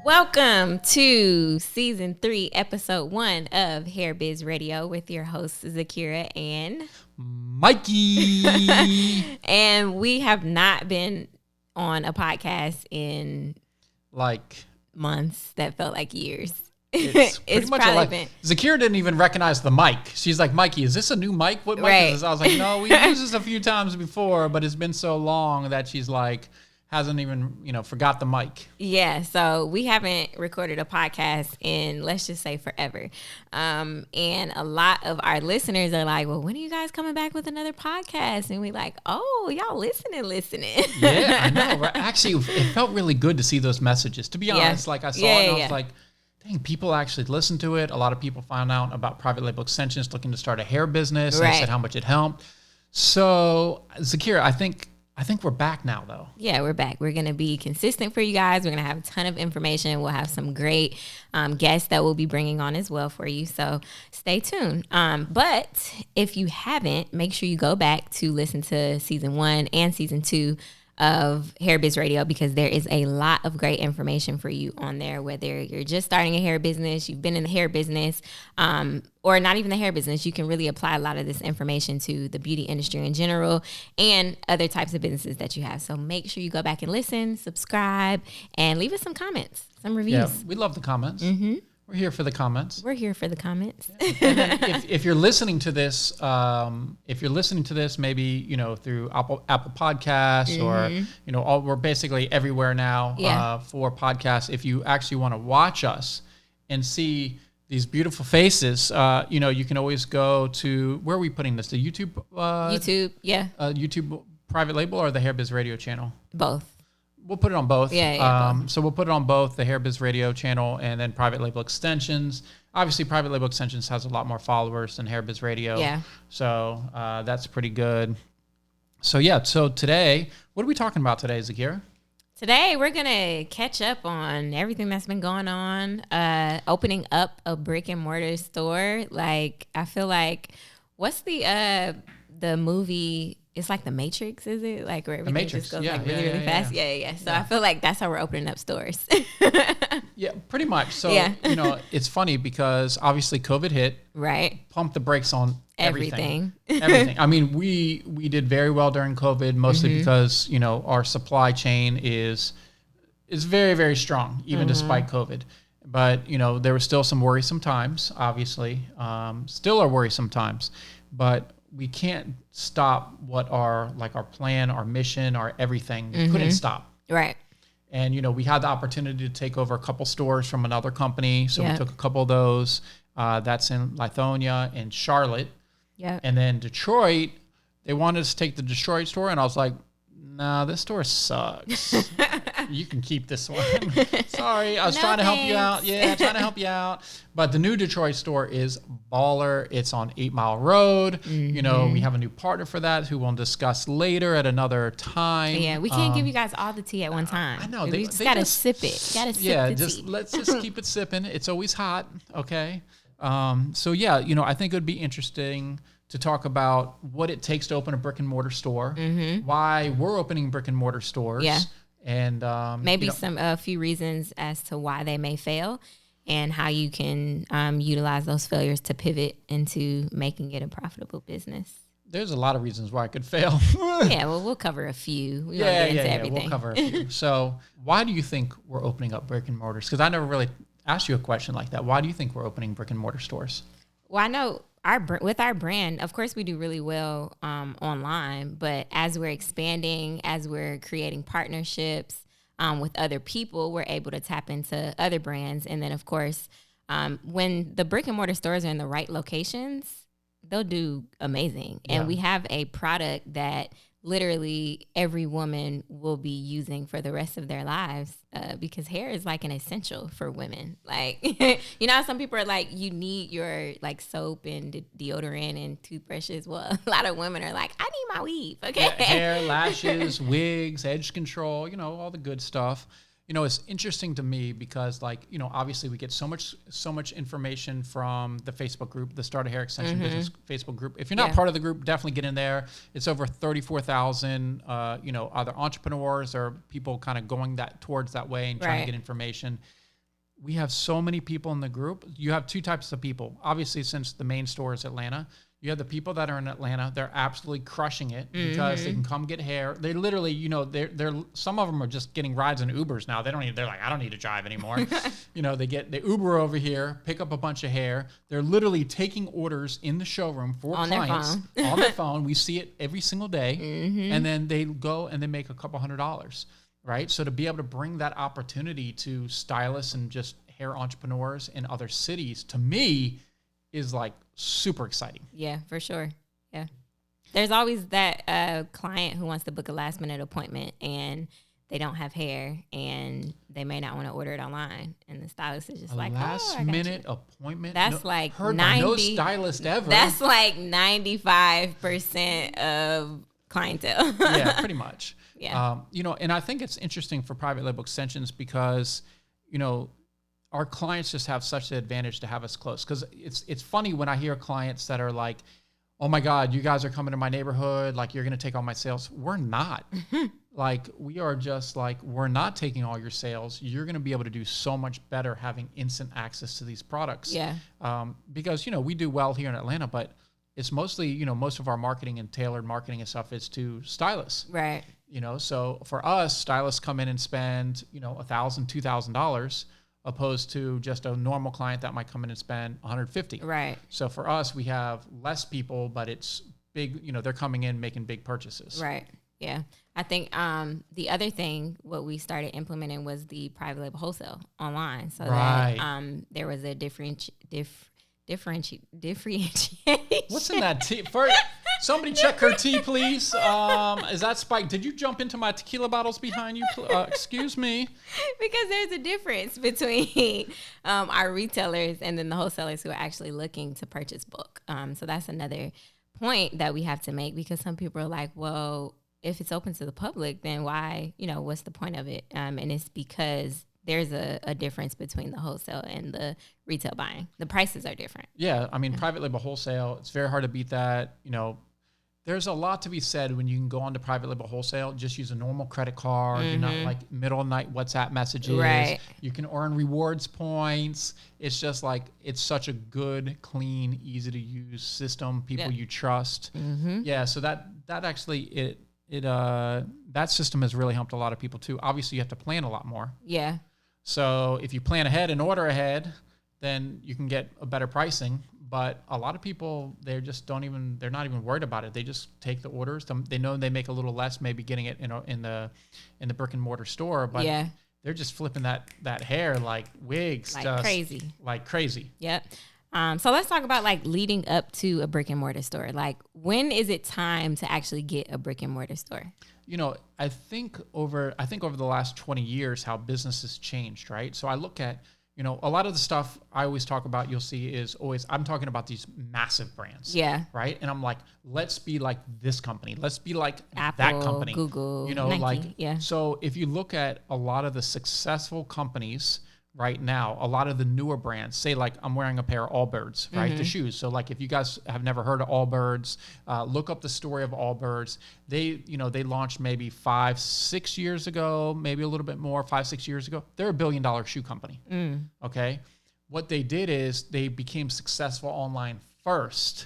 Welcome to season 3, episode 1 of Hair Biz Radio with your hosts Zakiyrah and Mikey. And we have not been on a podcast in like months that felt like years. It's pretty much probably like been. Zakiyrah didn't even recognize the mic. She's like, Mikey, is this a new mic? What mic is this? I was like, no, we've used this a few times before, but it's been so long that she's like, hasn't even, forgot the mic. Yeah, so we haven't recorded a podcast in, let's just say, forever. And a lot of our listeners are like, well, when are you guys coming back with another podcast? And we like, oh, y'all listening. Yeah, I know. Right? Actually, it felt really good to see those messages. To be honest, like I saw it and I was like, dang, people actually listen to it. A lot of people found out about private label extensions, looking to start a hair business. Right. And said how much it helped. So, Zakiyrah, I think we're back now, though. Yeah, we're back. We're going to be consistent for you guys. We're going to have a ton of information. We'll have some great guests that we'll be bringing on as well for you. So stay tuned. But if you haven't, make sure you go back to listen to season 1 and season 2 of Hair Biz Radio, because there is a lot of great information for you on there, whether you're just starting a hair business, you've been in the hair business, or not even the hair business. You can really apply a lot of this information to the beauty industry in general and other types of businesses that you have. So make sure you go back and listen, subscribe, and leave us some comments, some reviews. Yeah, we love the comments. Mm-hmm. We're here for the comments. We're here for the comments. Yeah. And then if you're listening to this, maybe through Apple Podcasts, mm-hmm. or we're basically everywhere now for podcasts. If you actually want to watch us and see these beautiful faces, you can always go to, where are we putting this? The YouTube. YouTube private label or the Hair Biz Radio channel? Both. We'll put it on both. Both. So we'll put it on both the Hair Biz Radio channel and then Private Label Extensions. Obviously, Private Label Extensions has a lot more followers than Hair Biz Radio. Yeah. So that's pretty good. So today, what are we talking about today, Zakiyrah? Today, we're going to catch up on everything that's been going on. Opening up a brick and mortar store. Like, I feel like, what's the movie? It's like The Matrix, is it? Like where everything just goes really fast? Yeah. So I feel like that's how we're opening up stores. Yeah, pretty much. So, it's funny because obviously COVID hit. Right. Pumped the brakes on everything. I mean, we did very well during COVID, mostly mm-hmm. because, our supply chain is very, very strong, even mm-hmm. despite COVID. But, there were still some worrisome times, obviously. Still are worrisome times. But we can't stop what our plan, our mission, our everything. We mm-hmm. couldn't stop. Right. And, we had the opportunity to take over a couple stores from another company. So we took a couple of those. That's in Lithonia and Charlotte. Yeah. And then Detroit, they wanted us to take the Detroit store. And I was like, nah, this store sucks. You can keep this one. Sorry, I was trying to help you out. Yeah, trying to help you out. But the new Detroit store is baller. It's on 8 Mile Road. Mm-hmm. We have a new partner for that who we'll discuss later at another time. Yeah, we can't give you guys all the tea at one time. I know. We just got to sip it. Got to sip the tea. Let's just keep it sipping. It's always hot, okay? I think it would be interesting to talk about what it takes to open a brick and mortar store, mm-hmm. why we're opening brick and mortar stores, and maybe a few reasons as to why they may fail, and how you can utilize those failures to pivot into making it a profitable business. There's a lot of reasons why it could fail. Yeah, well, we'll cover a few. We won't get into everything. We'll cover a few. So, why do you think we're opening up brick and mortars? Because I never really asked you a question like that. Why do you think we're opening brick and mortar stores? Well, I know with our brand, of course, we do really well online. But as we're expanding, as we're creating partnerships with other people, we're able to tap into other brands. And then, of course, when the brick and mortar stores are in the right locations, they'll do amazing. And we have a product that literally every woman will be using for the rest of their lives, because hair is like an essential for women. Like, how some people are like, you need your soap and deodorant and toothbrushes. Well, a lot of women are like, I need my weave. Okay. Yeah, hair, lashes, wigs, edge control, all the good stuff. It's interesting to me because obviously we get so much information from the Facebook group, the Start a Hair Extension mm-hmm. Business Facebook group. If you're not part of the group, definitely get in there. It's over 34,000, either entrepreneurs or people kind of going towards that way and trying to get information. we have so many people in the group. You have two types of people. Obviously, since the main store is Atlanta, you have the people that are in Atlanta. They're absolutely crushing it because they can come get hair. They literally, they're some of them are just getting rides in Ubers now. They're like, I don't need to drive anymore. They Uber over here, pick up a bunch of hair. They're literally taking orders in the showroom for clients on their phone. We see it every single day. And then they go and they make a couple $100, right? So to be able to bring that opportunity to stylists and just hair entrepreneurs in other cities, to me, is like super exciting. Yeah, for sure. Yeah. There's always that client who wants to book a last minute appointment and they don't have hair and they may not want to order it online. And the stylist is just last minute appointment. That's like heard 90. No stylist ever. That's like 95% of clientele. Yeah, pretty much. Yeah. And I think it's interesting for private label extensions because, our clients just have such an advantage to have us close. Because it's funny when I hear clients that are like, oh my God, you guys are coming to my neighborhood, like you're going to take all my sales. We're not. Like we are just like, we're not taking all your sales. You're going to be able to do so much better having instant access to these products. Yeah. Because, we do well here in Atlanta, but it's mostly, most of our marketing and tailored marketing and stuff is to stylists. Right. So for us, stylists come in and spend, $1,000, $2,000 opposed to just a normal client that might come in and spend $150. Right. So for us, we have less people, but it's big, they're coming in making big purchases. Right. Yeah. I think the other thing, what we started implementing was the private label wholesale online. So that there was a differentiation. What's in that tea? Somebody check her tea, please. Is that Spike? Did you jump into my tequila bottles behind you? Excuse me. Because there's a difference between our retailers and then the wholesalers who are actually looking to purchase bulk. So that's another point that we have to make because some people are like, well, if it's open to the public, then why, what's the point of it? And it's because there's a difference between the wholesale and the retail buying. The prices are different. Yeah. I mean, private label wholesale, it's very hard to beat that. There's a lot to be said when you can go on to private label wholesale, just use a normal credit card. You're not like middle of the night WhatsApp messages. Right. You can earn rewards points. It's just like, it's such a good, clean, easy to use system. People you trust. Yeah. So that actually, that system has really helped a lot of people too. Obviously you have to plan a lot more. Yeah. So if you plan ahead and order ahead, then you can get a better pricing. But a lot of people, they're not even worried about it. They just take the orders. They know they make a little less, maybe getting it in the brick and mortar store, but they're just flipping that hair like wigs, like crazy. Yep. So let's talk about like leading up to a brick and mortar store. Like when is it time to actually get a brick and mortar store? I think over the last 20 years, how business has changed, right? So I look at, a lot of the stuff I always talk about, you'll see is always, I'm talking about these massive brands. Yeah. Right. And I'm like, let's be like this company. Let's be like Apple, that company. Google, Nike, So if you look at a lot of the successful companies right now, a lot of the newer brands, say like I'm wearing a pair of Allbirds, right? The shoes. So like if you guys have never heard of Allbirds, look up the story of Allbirds. They launched maybe 5-6 years ago, maybe a little bit more, 5-6 years ago. They're a $1 billion shoe company. Okay. What they did is they became successful online first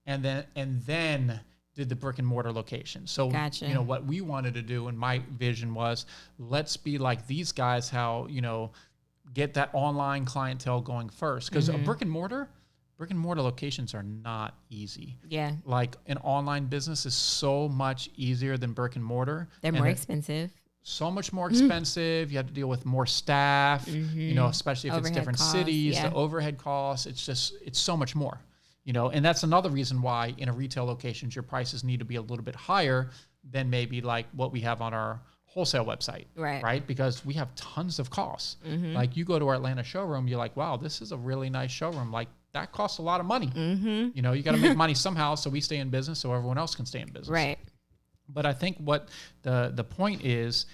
and then did the brick and mortar location. So, gotcha. What we wanted to do and my vision was, let's be like these guys, how, get that online clientele going first. Because a brick and mortar locations are not easy. Yeah. Like an online business is so much easier than brick and mortar. They're more expensive. So much more expensive. You have to deal with more staff, especially if it's different cities, the overhead costs. It's so much more, and that's another reason why in a retail locations, your prices need to be a little bit higher than maybe like what we have on our wholesale website, right? Because we have tons of costs. Like you go to our Atlanta showroom, you're like, wow, this is a really nice showroom. Like that costs a lot of money. You got to make money somehow, so we stay in business, so everyone else can stay in business. Right. But I think what the point is,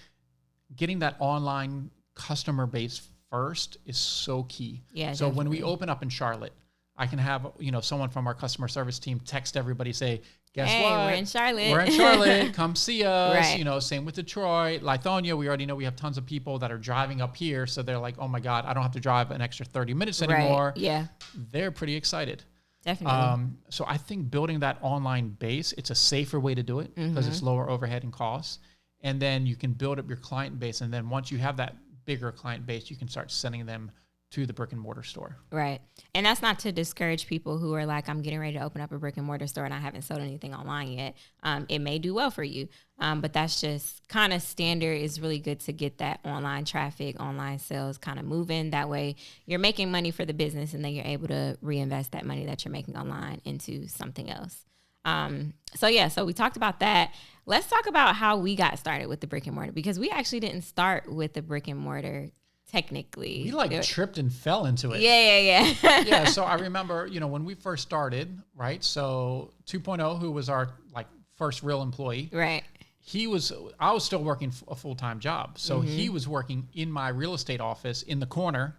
getting that online customer base first is so key. Yeah. So when we open up in Charlotte, I can have someone from our customer service team text everybody, say, Guess hey, what? We're in Charlotte. We're in Charlotte. Come see us. Right. You know, same with Detroit. Lithonia, we already know we have tons of people that are driving up here. So they're like, oh my God, I don't have to drive an extra 30 minutes anymore. Right. Yeah. They're pretty excited. Definitely. So I think building that online base, it's a safer way to do it because it's lower overhead and costs. And then you can build up your client base. And then once you have that bigger client base, you can start sending them to the brick and mortar store. Right. And that's not to discourage people who are like, I'm getting ready to open up a brick and mortar store and I haven't sold anything online yet. It may do well for you. But that's just kind of standard. It's really good to get that online traffic, online sales kind of moving. That way you're making money for the business and then you're able to reinvest that money that you're making online into something else. So we talked about that. Let's talk about how we got started with the brick and mortar, because we actually didn't start with the brick and mortar. Technically, we tripped and fell into it. Yeah. Yeah. So I remember, when we first started, right? So 2.0, who was our first real employee, right? I was still working a full-time job. So he was working in my real estate office in the corner.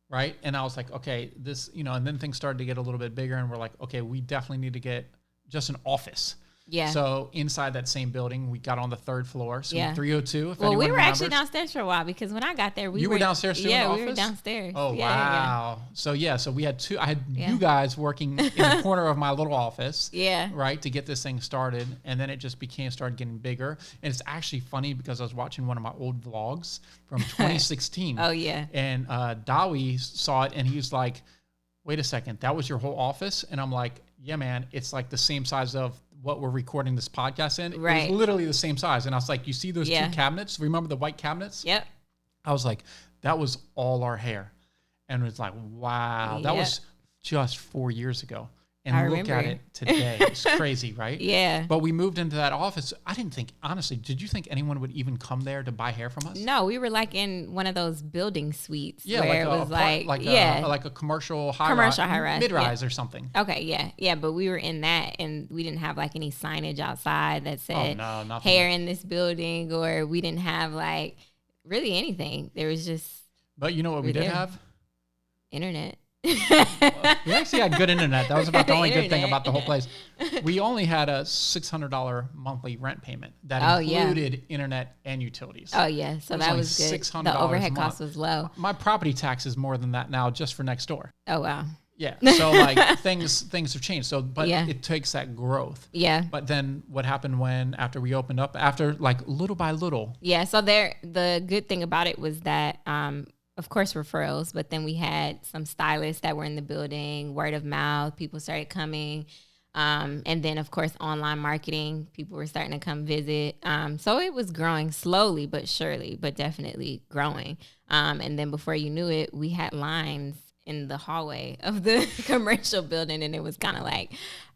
Right. And I was like, okay, this, and then things started to get a little bit bigger and we're like, okay, we definitely need to get just an office. Yeah. So inside that same building, we got on the third floor. So 302. Well, we were actually downstairs for a while because when I got there, you were downstairs too. Yeah, in the we office? were downstairs. Oh wow. Yeah. So we had I had you guys working in the corner of my little office. Yeah. Right, to get this thing started, and then it just started getting bigger. And it's actually funny because I was watching one of my old vlogs from 2016. Oh yeah. And Dawi saw it and he was like, "Wait a second, that was your whole office?" And I'm like, "Yeah, man, it's like the same size of what we're recording this podcast in." Right. It was literally the same size. And I was like, you see those two cabinets? Remember the white cabinets? Yep. I was like, that was all our hair. And it was like, wow, that was just 4 years ago. And I look remember. at it today. It's crazy, right? Yeah. But we moved into that office. I didn't think, honestly, did you think anyone would even come there to buy hair from us? No, we were like in one of those building suites. Yeah, where like it was like a commercial high-rise, mid-rise or something. Okay, yeah, but we were in that, and we didn't have like any signage outside that said nothing. hair in this building, or we didn't have like really anything. There was just. But you know what we did have? Internet. We actually had good internet. That was about the only good thing about the whole place. We only had a $600 monthly rent payment that included internet and utilities. Oh yeah, so that was good. $600 the overhead cost was low. My property tax is more than that now just for next door. Oh wow. Yeah. So things have changed. So it takes that growth. Yeah. But then what happened after we opened up, after little by little. Yeah. So the good thing about it was that of course, referrals, but then we had some stylists that were in the building, word of mouth, people started coming. And then, of course, online marketing, people were starting to come visit. So it was growing slowly but surely, but definitely growing. And then before you knew it, we had lines in the hallway of the commercial building, and it was kind of like,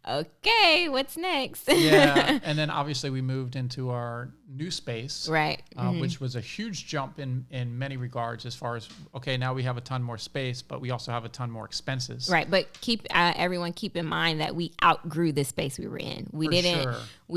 okay, what's next? Yeah. And then obviously we moved into our new space, right? Which was a huge jump in many regards as far as, okay, now we have a ton more space, but we also have a ton more expenses. Right. But everyone keep in mind that we outgrew the space we were in. We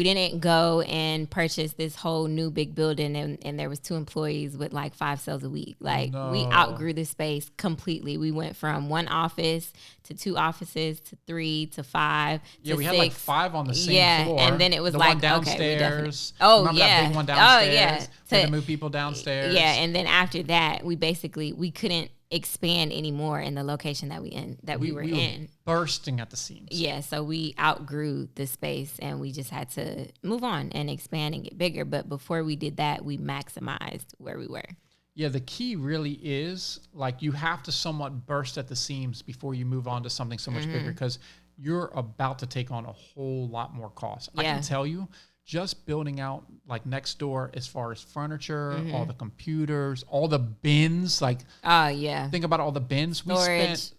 didn't go and purchase this whole new big building and there was 2 employees with like 5 sales a week. We outgrew the space completely. We went from 1 office to 2 offices to 3 to 5 Yeah, to we 6. had like 5 on the same floor. And then it was the like, one downstairs. Okay, Remember that big one downstairs? Oh, yeah. We had to move people downstairs. Yeah, and then after that, we couldn't expand anymore in the location that we were in. Bursting at the seams. Yeah, so we outgrew the space and we just had to move on and expand and get bigger. But before we did that, we maximized where we were. Yeah, the key really is you have to somewhat burst at the seams before you move on to something so much bigger, because you're about to take on a whole lot more cost. Yeah. I can tell you, just building out next door as far as furniture, all the computers, all the bins, think about all the bins. Storage.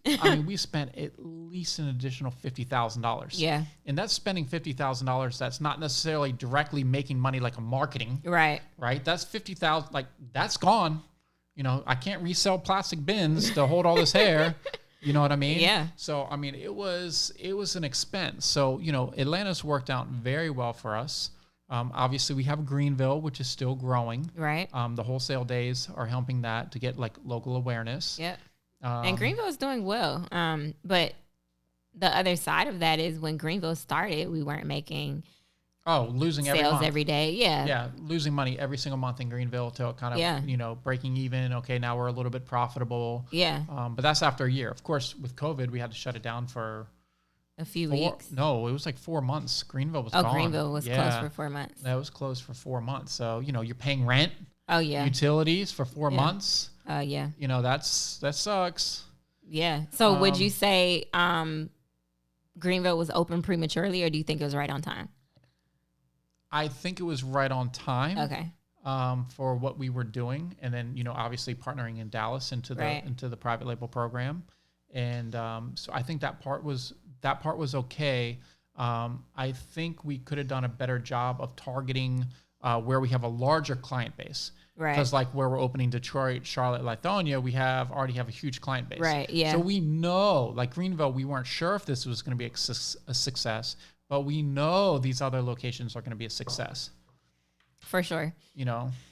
We spent at least an additional $50,000. Yeah. And that's spending $50,000. That's not necessarily directly making money like a marketing. Right. Right. That's $50,000. That's gone. I can't resell plastic bins to hold all this hair. You know what I mean? Yeah. So, it was an expense. So, Atlanta's worked out very well for us. Obviously, we have Greenville, which is still growing. Right. The wholesale days are helping that to get local awareness. Yep. And Greenville is doing well. But the other side of that is when Greenville started, we weren't making losing every sales month. every day. Yeah. Yeah, losing money every single month in Greenville till kind of, breaking even. Okay, now we're a little bit profitable. Yeah. But that's after a year. Of course, with COVID, we had to shut it down for a few weeks. No, it was like 4 months. Greenville was gone. Greenville was closed for 4 months. That was closed for 4 months. So, you're paying rent. Oh, yeah. Utilities for 4 months. Oh, yeah. That sucks. Yeah. So would you say Greenville was open prematurely, or do you think it was right on time? I think it was right on time. Okay. For what we were doing, and then obviously partnering in Dallas into the private label program, and so I think that part was okay. I think we could have done a better job of targeting where we have a larger client base. Right. Because like where we're opening Detroit, Charlotte, Lithonia, we already have a huge client base. Right. Yeah. So we know, like Greenville, we weren't sure if this was going to be a success, but we know these other locations are going to be a success. For sure.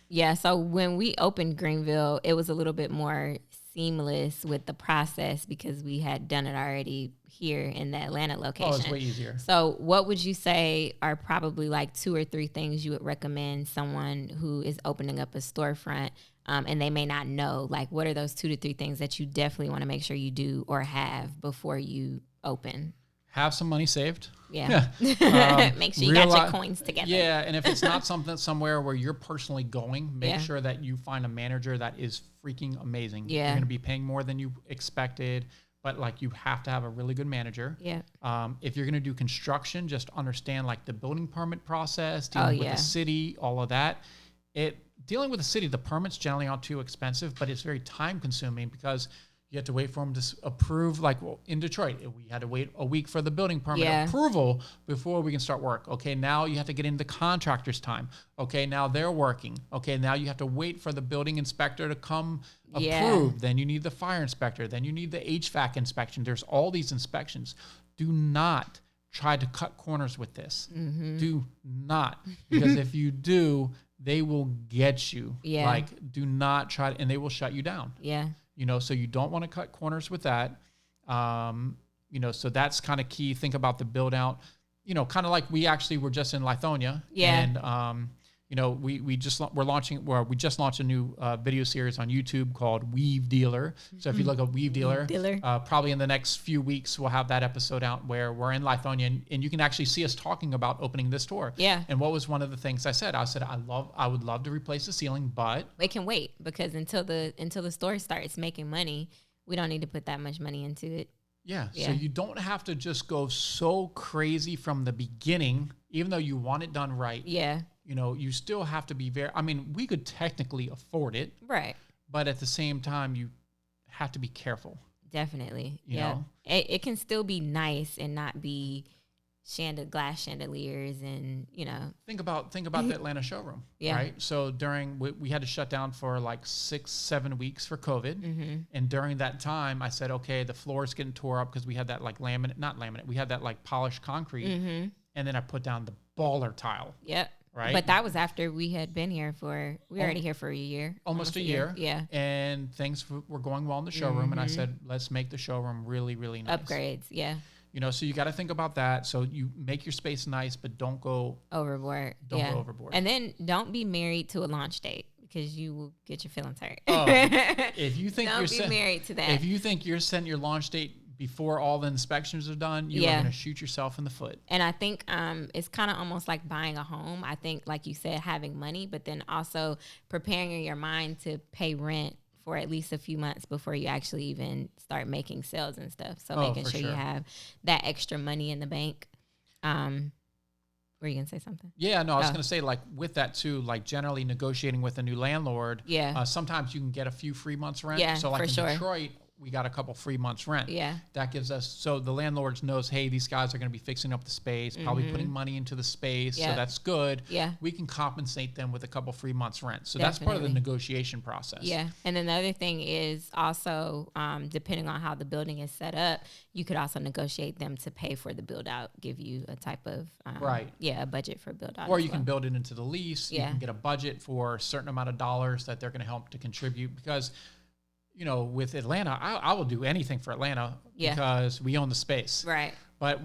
Yeah. So when we opened Greenville, it was a little bit more seamless with the process because we had done it already here in the Atlanta location. Oh, it's way easier. So what would you say are probably like 2 or 3 things you would recommend someone who is opening up a storefront and they may not know? Like, what are those 2 to 3 things that you definitely want to make sure you do or have before you open? Have some money saved. Yeah. Make sure you got your coins together. Yeah. And if it's not somewhere where you're personally going, make sure that you find a manager that is freaking amazing. Yeah. You're going to be paying more than you expected, but like you have to have a really good manager. Yeah. If you're going to do construction, just understand like the building permit process, dealing with the city, all of that. Dealing with the city, the permits generally aren't too expensive, but it's very time consuming because you have to wait for them to approve. Like in Detroit, we had to wait a week for the building permit approval before we can start work. Okay, now you have to get into the contractor's time. Okay, now they're working. Okay, now you have to wait for the building inspector to come approve. Then you need the fire inspector. Then you need the HVAC inspection. There's all these inspections. Do not try to cut corners with this. Mm-hmm. Do not. Because if you do, they will get you. Yeah. Like, do not try and they will shut you down. Yeah. So you don't want to cut corners with that. So that's kind of key. Think about the build out, kind of like we actually were just in Lithonia. Yeah. And, we just launched a new video series on YouTube called Weave Dealer. So if you look at Weave Dealer, probably in the next few weeks, we'll have that episode out where we're in Lithonia and you can actually see us talking about opening this store. Yeah. And what was one of the things I said? I would love to replace the ceiling, but it can wait because until the store starts making money, we don't need to put that much money into it. Yeah. So you don't have to just go so crazy from the beginning, even though you want it done right. Yeah. You still have to be we could technically afford it. Right. But at the same time, you have to be careful. Definitely. It can still be nice and not be glass chandeliers and, Think about the Atlanta showroom. Yeah. Right. So we had to shut down for like 6-7 weeks for COVID. Mm-hmm. And during that time, I said, okay, the floor is getting tore up because we had that like not laminate. We had that like polished concrete. Mm-hmm. And then I put down the baller tile. Yep. Right. But that was after we had been here already here for a year. Almost a year. Yeah. And things were going well in the showroom. Mm-hmm. And I said, let's make the showroom really, really nice. Upgrades. Yeah. So you got to think about that. So you make your space nice, but don't go overboard. Don't go overboard. And then don't be married to a launch date because you will get your feelings hurt. If you think don't be married to that. If you think you're setting your launch date before all the inspections are done, you are going to shoot yourself in the foot. And I think it's kind of almost like buying a home. I think, like you said, having money, but then also preparing in your mind to pay rent for at least a few months before you actually even start making sales and stuff. So making sure you have that extra money in the bank. Were you going to say something? Yeah, no, I was going to say, like, with that too, like generally negotiating with a new landlord. Yeah. Sometimes you can get a few free months rent. Yeah, so like for in sure. Detroit, we got a couple free months rent. Yeah. That gives us, so the landlord knows, hey, these guys are going to be fixing up the space, probably putting money into the space. So that's good. Yeah. We can compensate them with a couple free months rent. So that's part of the negotiation process. Yeah. And then the other thing is also, depending on how the building is set up, you could also negotiate them to pay for the build out, give you a type of, a budget for build out. Or you can build it into the lease. You can get a budget for a certain amount of dollars that they're going to help to contribute because with Atlanta, I will do anything for Atlanta because we own the space. Right. But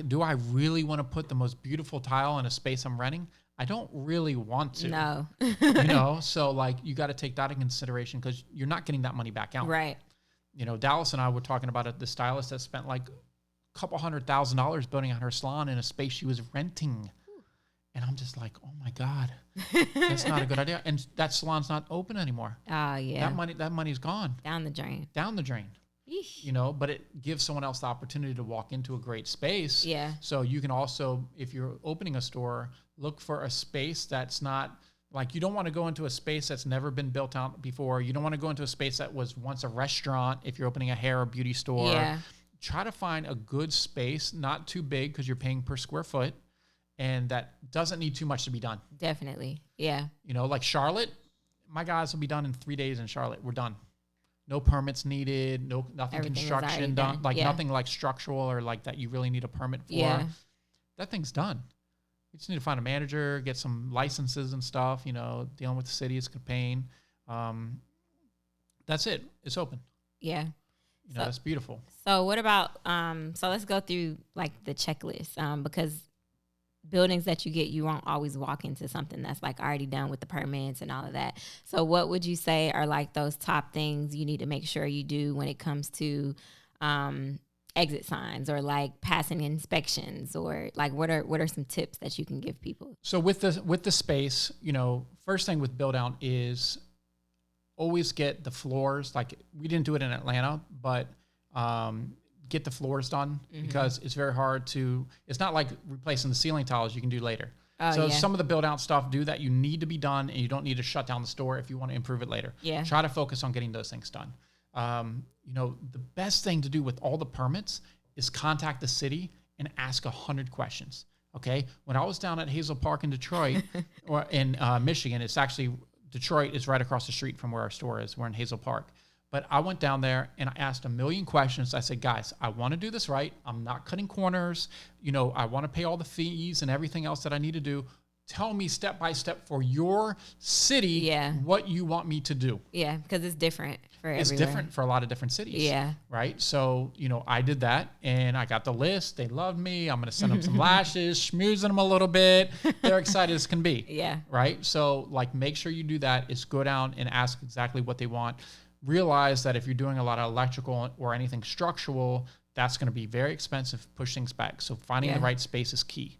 do I really want to put the most beautiful tile in a space I'm renting? I don't really want to. No. So you got to take that in consideration because you're not getting that money back out. Right. Dallas and I were talking about it. The stylist that spent like a couple $100,000 building out her salon in a space she was renting. And I'm just like, oh my God, that's not a good idea. And that salon's not open anymore. Oh yeah. That money's gone. Down the drain. Eesh. But it gives someone else the opportunity to walk into a great space. Yeah. So you can also, if you're opening a store, look for a space that's not you don't want to go into a space that's never been built out before. You don't want to go into a space that was once a restaurant if you're opening a hair or beauty store. Yeah. Try to find a good space, not too big because you're paying per square foot. And that doesn't need too much to be done. Definitely. Yeah. Like Charlotte, my guys will be done in 3 days in Charlotte. We're done. No permits needed. Nothing construction done. Nothing like structural or like that you really need a permit for. Yeah. That thing's done. You just need to find a manager, get some licenses and stuff, dealing with the city. It's a pain. That's it. It's open. Yeah. That's beautiful. So what about, so let's go through the checklist because buildings that you get, you won't always walk into something that's already done with the permits and all of that. So what would you say are those top things you need to make sure you do when it comes to exit signs or passing inspections or what are some tips that you can give people? So with the space, first thing with build out is always get the floors. We didn't do it in Atlanta, but get the floors done because it's very hard it's not like replacing the ceiling tiles you can do later. Some of the build out stuff that you need to be done and you don't need to shut down the store if you want to improve it later. Yeah. Try to focus on getting those things done. The best thing to do with all the permits is contact the city and ask 100 questions. Okay. When I was down at Hazel Park in Detroit or in Michigan, it's actually Detroit is right across the street from where our store is. We're in Hazel Park. But I went down there and I asked 1,000,000 questions. I said, guys, I want to do this right. I'm not cutting corners. I want to pay all the fees and everything else that I need to do. Tell me step by step for your city what you want me to do. Yeah, because it's different for everywhere. It's different for a lot of different cities. Yeah. Right? So, I did that and I got the list. They loved me. I'm going to send them some lashes, schmoozing them a little bit. They're excited as can be. Yeah. Right? So, make sure you do that is go down and ask exactly what they want. Realize that if you're doing a lot of electrical or anything structural, that's going to be very expensive, push things back. So finding the right space is key.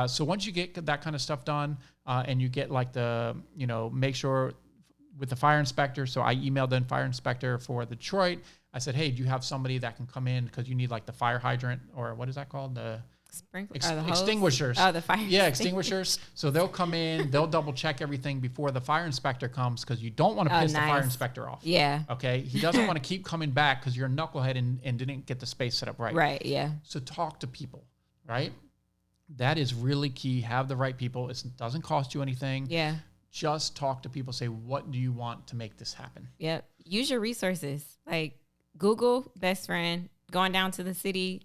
So once you get that kind of stuff done and you get make sure with the fire inspector. So I emailed the fire inspector for Detroit. I said, hey, do you have somebody that can come in because you need the fire hydrant or what is that called? The extinguishers. Oh, the fire. Yeah, extinguishers. So they'll come in, they'll double check everything before the fire inspector comes because you don't want to piss the fire inspector off. Yeah. Okay. He doesn't want to keep coming back because you're a knucklehead and didn't get the space set up right. Right. Yeah. So talk to people, right? That is really key. Have the right people. It doesn't cost you anything. Yeah. Just talk to people. Say, what do you want to make this happen? Yep. Use your resources Google, best friend, going down to the city.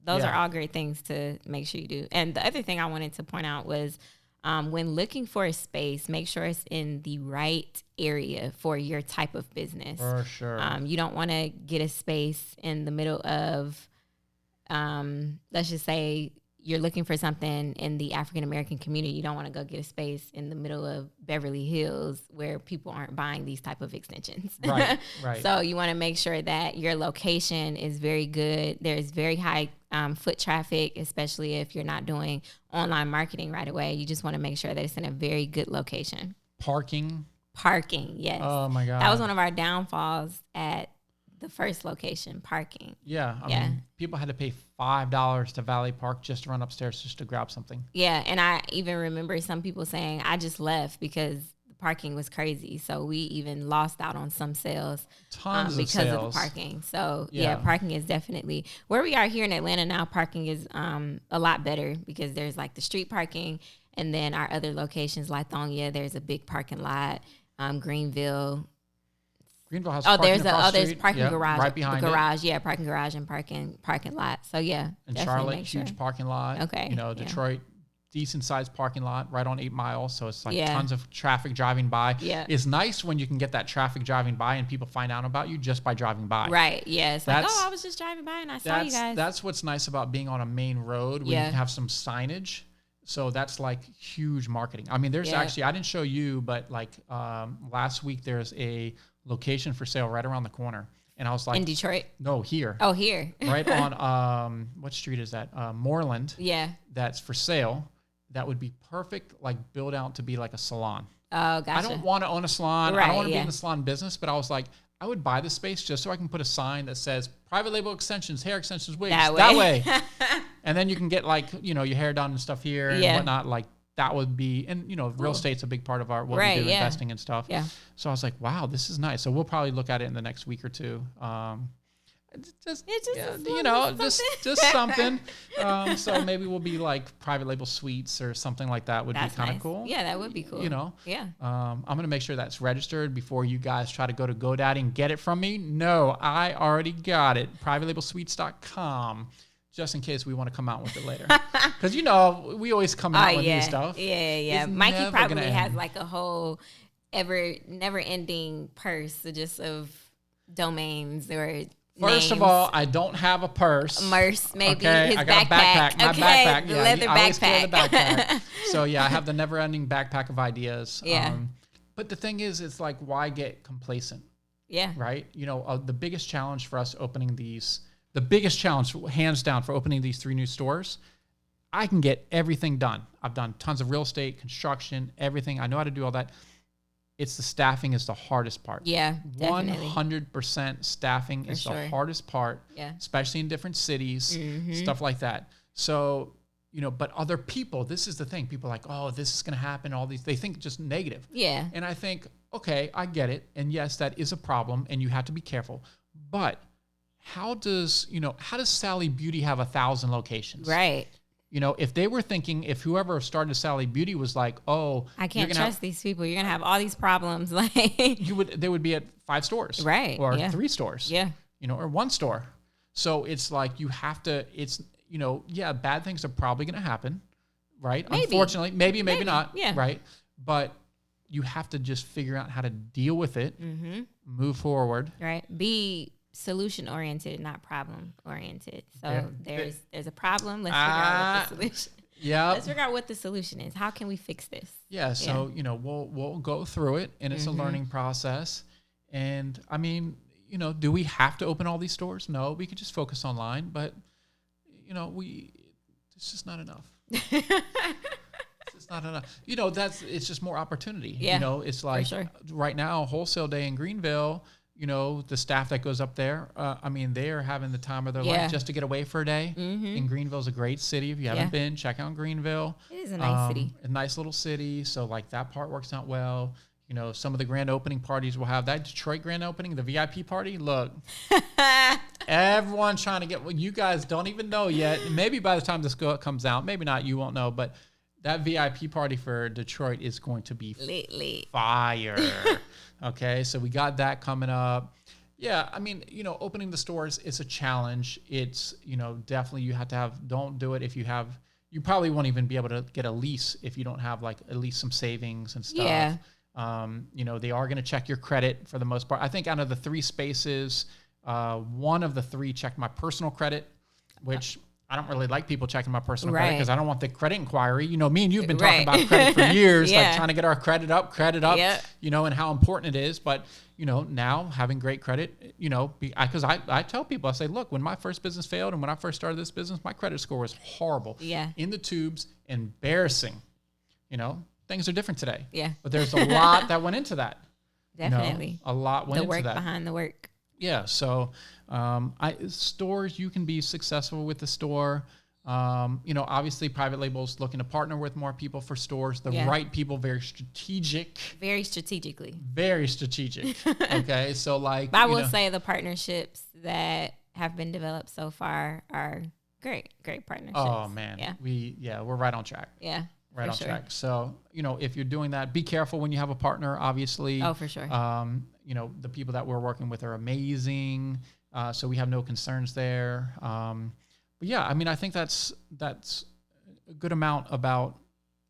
Those are all great things to make sure you do. And the other thing I wanted to point out was when looking for a space, make sure it's in the right area for your type of business. For sure. You don't want to get a space in the middle of, let's just say you're looking for something in the African-American community. You don't want to go get a space in the middle of Beverly Hills where people aren't buying these type of extensions. Right. So you want to make sure that your location is very good. There's very high foot traffic, especially if you're not doing online marketing right away. You just want to make sure that it's in a very good location. Parking, yes. Oh my God. That was one of our downfalls at the first location, parking. Yeah. I mean, people had to pay $5 to valet park just to run upstairs just to grab something. Yeah. And I even remember some people saying, I just left because the parking was crazy. So we even lost out on some sales because of the parking. So parking is definitely where we are here in Atlanta now. Parking is a lot better because there's the street parking. And then our other locations, Lithonia, there's a big parking lot. Greenville has there's parking garage right behind it. Parking garage and parking lot. So and Charlotte, huge parking lot. Okay, Detroit, decent sized parking lot right on 8 Mile. So it's like Yeah. tons of traffic driving by. Yeah. It's nice when you can get that traffic driving by and people find out about you just by driving by. Right. Yeah. It's like, That's- I was just driving by and I saw you guys. That's what's nice about being on a main road where you can have some signage. So that's like huge marketing. I mean, there's actually, I didn't show you, but like last week there's a location for sale right around the corner. And I was like, in Detroit? No, here. Oh, here. Right on, what street is that? Moreland. Yeah. That's for sale. That would be perfect, like build out to be like a salon. Oh, gotcha. I don't want to own a salon. Right, I don't want to be in the salon business, but I was like, I would buy the space just so I can put a sign that says private label extensions, hair extensions, wigs. That way. And then you can get like, your hair done and stuff here and whatnot. Like that would be, and real estate's a big part of what we do, investing and stuff. Yeah. So I was like, wow, this is nice. So we'll probably look at it in the next week or two. Just something. So maybe we'll be like private label suites or something like that would be kind of cool. Yeah, that would be cool. Yeah. I'm going to make sure that's registered before you guys try to go to GoDaddy and get it from me. No, I already got it. Privatelabelsuites.com. Just in case we want to come out with it later. Because, we always come out with new stuff. Yeah. Mikey probably has like a whole never-ending purse just of domains or First of all, I don't have a purse. Maybe. Okay, his I got backpack. a backpack. My backpack. The leather I always carry the backpack. backpack. So, I have the never-ending backpack of ideas. Yeah. But the thing is, it's like, why get complacent? Yeah. Right? The biggest challenge for us opening these, the biggest challenge, hands down, for opening these 3 new stores, I can get everything done. I've done tons of real estate, construction, everything. I know how to do all that. It's the staffing is the hardest part. Yeah, definitely. 100% staffing is the hardest part, especially in different cities, stuff like that. So, but other people, this is the thing. People are like, oh, this is going to happen. All these, they think just negative. Yeah. And I think, okay, I get it. And yes, that is a problem and you have to be careful. But how does Sally Beauty have 1,000 locations? Right. If they were thinking, if whoever started Sally Beauty was like, oh, I can't trust these people. You're going to have all these problems. Like they would be at 5 stores. Right. Or 3 stores. Yeah. Or 1 store. So it's like you have to, bad things are probably going to happen. Right. Maybe. Unfortunately, maybe not. Yeah. Right. But you have to just figure out how to deal with it, move forward. Right. Be solution oriented, not problem oriented. So there's a problem. Let's figure out what the solution. Yeah. Let's figure out what the solution is. How can we fix this? Yeah. So we'll go through it, and it's a learning process. And I mean, do we have to open all these stores? No, we could just focus online. But it's just not enough. It's not enough. It's just more opportunity. Yeah. It's like right now, wholesale day in Greenville. The staff that goes up there, they are having the time of their life just to get away for a day. And Greenville's a great city. If you haven't been, check out Greenville. It is a nice city. A nice little city. So like that part works out well. Some of the grand opening parties will have that Detroit grand opening, the VIP party. Look, everyone's trying to get, you guys don't even know yet. Maybe by the time this comes out, maybe not, you won't know, but that VIP party for Detroit is going to be fire. Okay, so we got that coming up. Yeah, opening the stores is a challenge. It's, definitely you have to have, don't do it if you probably won't even be able to get a lease if you don't have like at least some savings and stuff. Yeah. They are going to check your credit for the most part. I think out of the 3 spaces, 1 of the 3 checked my personal credit, which I don't really like people checking my personal credit because I don't want the credit inquiry. Me and you've been talking about credit for years, like trying to get our credit up, and how important it is. But, now having great credit, because I tell people, I say, look, when my first business failed and when I first started this business, my credit score was horrible. Yeah. In the tubes, embarrassing. Things are different today. Yeah. But there's a lot that went into that. Definitely. A lot went into that. The work behind the work. Yeah, so stores, you can be successful with the store. Obviously private labels looking to partner with more people for stores, the right people, very strategic. Very strategically. Very strategic. Okay, so like. But I will say the partnerships that have been developed so far are great partnerships. Oh man, we're right on track. Yeah. Right on track. So, if you're doing that, be careful when you have a partner, obviously. Oh, for sure. The people that we're working with are amazing. So we have no concerns there. But yeah, I think that's a good amount about,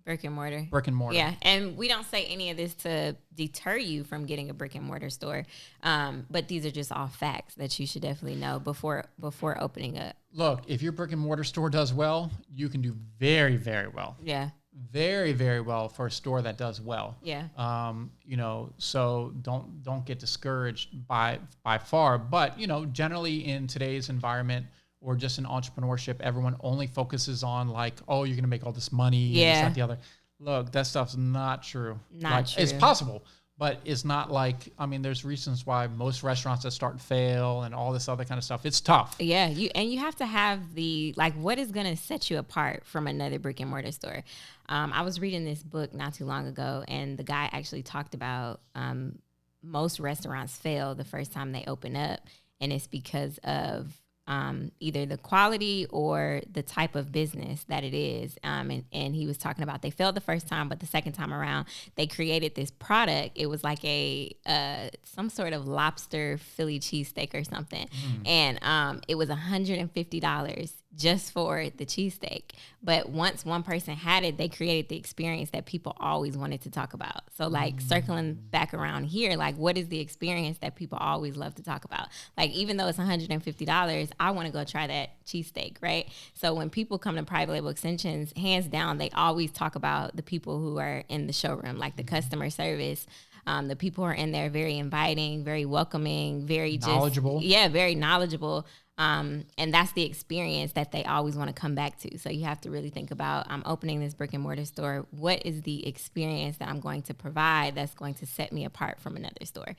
Brick and mortar. Brick and mortar. Yeah, and we don't say any of this to deter you from getting a brick and mortar store, but these are just all facts that you should definitely know before opening up. Look, if your brick and mortar store does well, you can do very, very well. Yeah. Very, very well for a store that does well. Yeah. So don't get discouraged by far. But, generally in today's environment or just in entrepreneurship, everyone only focuses on like, oh, you're going to make all this money. Yeah. And this, that, the other. Look, that stuff's not true. Not true. It's possible, but it's not like, there's reasons why most restaurants that start fail and all this other kind of stuff. It's tough. Yeah. You have to have what is going to set you apart from another brick and mortar store. I was reading this book not too long ago, and the guy actually talked about most restaurants fail the first time they open up, and it's because of either the quality or the type of business that it is. And he was talking about they failed the first time, but the second time around, they created this product. It was like some sort of lobster Philly cheesesteak or something. And it was $150 just for the cheesesteak. But once one person had it, they created the experience that people always wanted to talk about. So circling back around here, what is the experience that people always love to talk about? Even though it's $150, I want to go try that cheesesteak, right? So when people come to private label extensions, hands down, they always talk about the people who are in the showroom, like the customer service. The people who are in there very inviting, very welcoming, very knowledgeable. Very knowledgeable. And that's the experience that they always want to come back to. So you have to really think about, I'm opening this brick and mortar store. What is the experience that I'm going to provide that's going to set me apart from another store?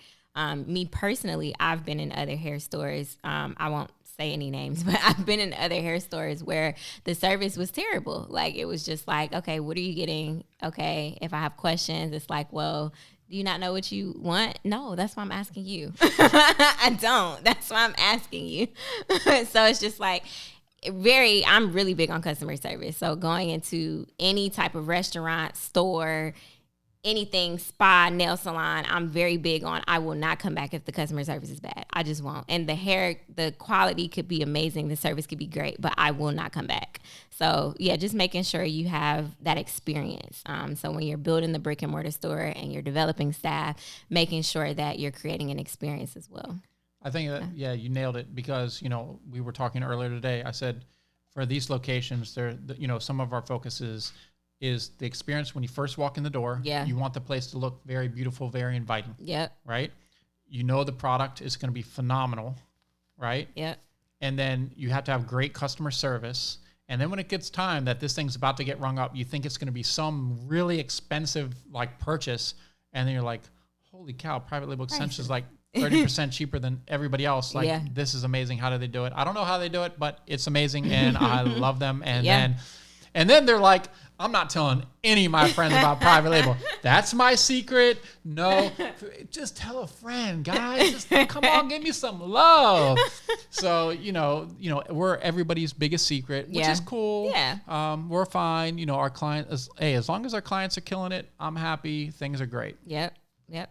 Me personally, I've been in other hair stores. I won't say any names, but I've been in other hair stores where the service was terrible. It was just okay, what are you getting? Okay, if I have questions, it's well, do you not know what you want? No, that's why I'm asking you. I don't. That's why I'm asking you. So it's just I'm really big on customer service. So going into any type of restaurant, store, anything, spa, nail salon, I'm very big on, I will not come back if the customer service is bad. I just won't. And the quality could be amazing. The service could be great, but I will not come back. So yeah, just making sure you have that experience. So when you're building the brick and mortar store and you're developing staff, making sure that you're creating an experience as well. I think that, you nailed it, because, we were talking earlier today. I said for these locations, some of our focus is the experience when you first walk in the door. Yeah. You want the place to look very beautiful, very inviting. Yep. Right? The product is going to be phenomenal, right? Yep. And then you have to have great customer service. And then when it gets time that this thing's about to get rung up, you think it's going to be some really expensive purchase. And then you're like, holy cow, private label extension is 30% cheaper than everybody else. This is amazing. How do they do it? I don't know how they do it, but it's amazing. And I love them. And then they're like, I'm not telling any of my friends about private label. That's my secret. No, just tell a friend, guys. Just come on, give me some love. So, we're everybody's biggest secret, which is cool. Yeah. We're fine. Our client as long as our clients are killing it, I'm happy. Things are great. Yep.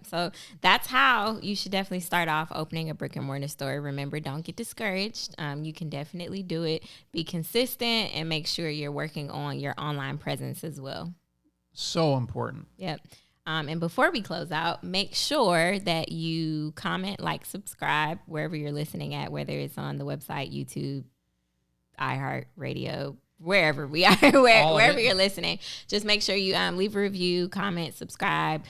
So that's how you should definitely start off opening a brick and mortar store. Remember, don't get discouraged. You can definitely do it. Be consistent and make sure you're working on your online presence as well. So important. Yep. And before we close out, make sure that you comment, subscribe wherever you're listening at, whether it's on the website, YouTube, iHeartRadio, wherever we are, wherever you're listening. Just make sure you leave a review, comment, subscribe,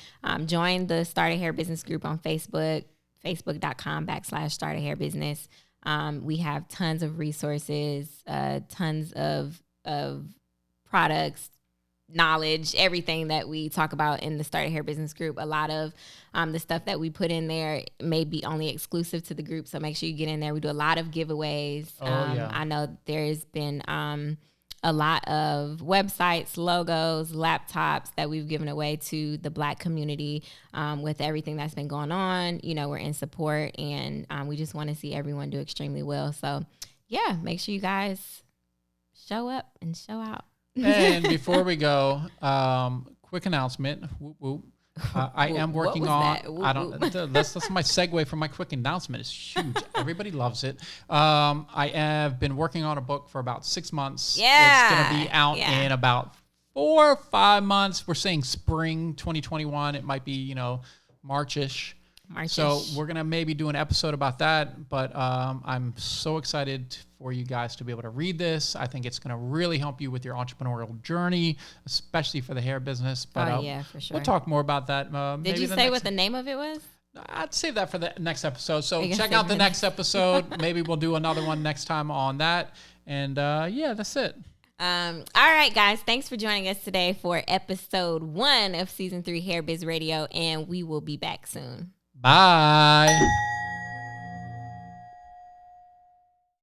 join the Start a Hair Business group on Facebook, facebook.com/Start a Hair Business. We have tons of resources, tons of products, knowledge, everything that we talk about in the Start a Hair Business group. A lot of the stuff that we put in there may be only exclusive to the group, so make sure you get in there. We do a lot of giveaways. I know there's been a lot of websites, logos, laptops that we've given away to the Black community with everything that's been going on. We're in support, and we just want to see everyone do extremely well. So, yeah, make sure you guys show up and show out. And before we go, quick announcement. Whoop, whoop. I am working on. That's my segue for my quick announcement. It's huge. Everybody loves it. I have been working on a book for about 6 months. Yeah, it's going to be out in about 4 or 5 months. We're saying spring 2021. It might be, Marchish. So we're going to maybe do an episode about that. But I'm so excited for you guys to be able to read this. I think it's going to really help you with your entrepreneurial journey, especially for the hair business. But yeah, for sure. We'll talk more about that. Did you say what the name of it was? I'd save that for the next episode. So check out the next episode. Maybe we'll do another one next time on that. And that's it. All right, guys. Thanks for joining us today for episode 1 of season 3 Hair Biz Radio. And we will be back soon. Bye.